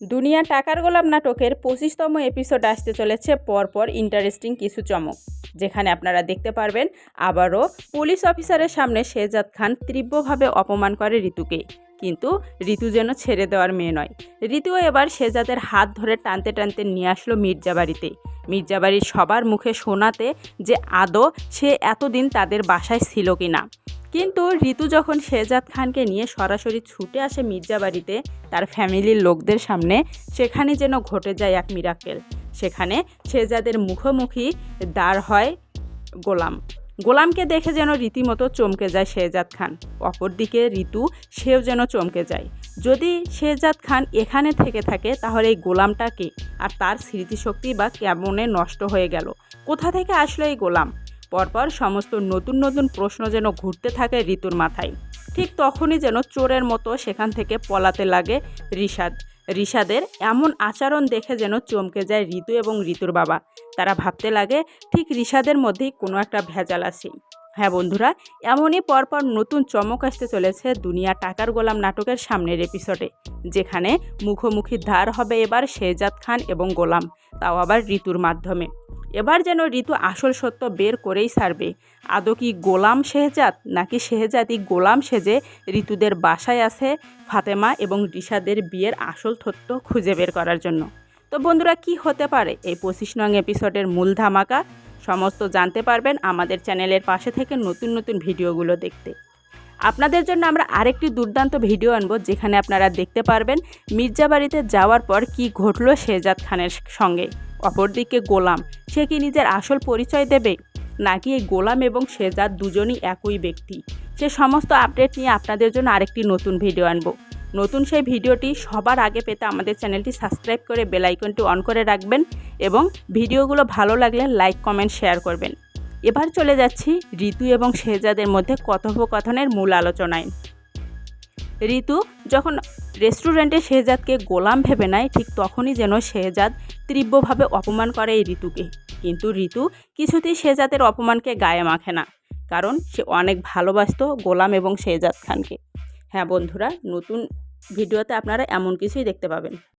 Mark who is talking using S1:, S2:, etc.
S1: দুনিয়া টাকার গোলাম নাটকের ২৫তম এপিসোড আসতে চলেছে পরপর ইন্টারেস্টিং কিছু চমক, যেখানে আপনারা দেখতে পারবেন আবারও পুলিশ অফিসারের সামনে শেহজাদ খান তীব্রভাবে অপমান করে ঋতুকে। কিন্তু ঋতু যেন ছেড়ে দেওয়ার মেয়ে নয়। ঋতুও এবার শেহজাদের হাত ধরে টানতে টানতে নিয়ে আসলো মির্জাবাড়িতে। মির্জাবাড়ির সবার মুখে শোনাতে যে আদৌ সে এতদিন তাদের বাসায় ছিল কি না। কিন্তু ঋতু যখন শেহজাদ খানকে নিয়ে সরাসরি ছুটে আসে মির্জাবাড়িতে তার ফ্যামিলির লোকদের সামনে, সেখানে যেন ঘটে যায় এক মিরাকেল। সেখানে শেহজাদের মুখোমুখি দাঁড় হয় গোলাম। গোলামকে দেখে যেন রীতিমতো চমকে যায় শেহজাদ খান। অপরদিকে ঋতু, সেও যেন চমকে যায়। যদি শেহজাদ খান এখানে থেকে থাকে তাহলে এই গোলামটাকে আর তার স্মৃতিশক্তি বা কেমনে নষ্ট হয়ে গেল, কোথা থেকে আসলো এই গোলাম? পরপর সমস্ত নতুন নতুন প্রশ্ন যেন ঘুরতে থাকে ঋতুর মাথায়। ঠিক তখনই যেন চোরের মতো সেখান থেকে পলাতে লাগে ঋষাদের এমন আচরণ দেখে যেন চমকে যায় ঋতু এবং ঋতুর বাবা। তারা ভাবতে লাগে ঠিক ঋষাদের মধ্যেই কোনো একটা ভেজাল আছে। হ্যাঁ বন্ধুরা, এমনই পরপর নতুন চমক আসতে চলেছে দুনিয়া টাকার গোলাম নাটকের সামনের এপিসোডে, যেখানে মুখোমুখি ধার হবে এবার শেহজাদ খান এবং গোলাম, তাও আবার ঋতুর মাধ্যমে। এবার যেন ঋতু আসল সত্য বের করেই ছাড়বে। আদৌ কি গোলাম শেহজাদ, নাকি শেহজাদই গোলাম সেজে ঋতুদের বাসায় আছে ফাতেমা এবং ঋষাদের বিয়ের আসল তথ্য খুঁজে বের করার জন্য? তো বন্ধুরা, কি হতে পারে এই ২৫ নং এপিসোডের মূল ধামাকা? সমস্ত জানতে পারবেন আমাদের চ্যানেলের পাশে থেকে নতুন নতুন ভিডিওগুলো দেখতে। আপনাদের জন্য আমরা আরেকটি দুর্দান্ত ভিডিও আনবো, যেখানে আপনারা দেখতে পারবেন মির্জাবাড়িতে যাওয়ার পর কি ঘটলো শেহজাদ খানের সঙ্গে। অপরদিকে গোলাম, সে কি নিজের আসল পরিচয় দেবে, নাকি এই গোলাম এবং শেহজাদ দুজনই একই ব্যক্তি? সে সমস্ত আপডেট নিয়ে আপনাদের জন্য আরেকটি নতুন ভিডিও আনবো। নতুন সেই ভিডিওটি সবার আগে পেতে আমাদের চ্যানেলটি সাবস্ক্রাইব করে বেল আইকনটি অন করে রাখবেন এবং ভিডিওগুলো ভালো লাগলে লাইক কমেন্ট শেয়ার করবেন। এবার চলে যাচ্ছি ঋতু এবং শেহজাদের মধ্যে কথোপকথনের মূল আলোচনায়। ঋতু যখন রেস্টুরেন্টে শেহজাদকে গোলাম ভেবে নেয়, ঠিক তখনই যেন শেহজাদ তীব্রভাবে অপমান করে এই ঋতুকে। কিন্তু ঋতু কিছুতেই শেহজাদের অপমানকে গায়ে মাখে না, কারণ সে অনেক ভালোবাসতো গোলাম এবং শেহজাদ খানকে। হ্যাঁ বন্ধুরা, নতুন ভিডিওতে আপনারা এমন কিছুই দেখতে পাবেন।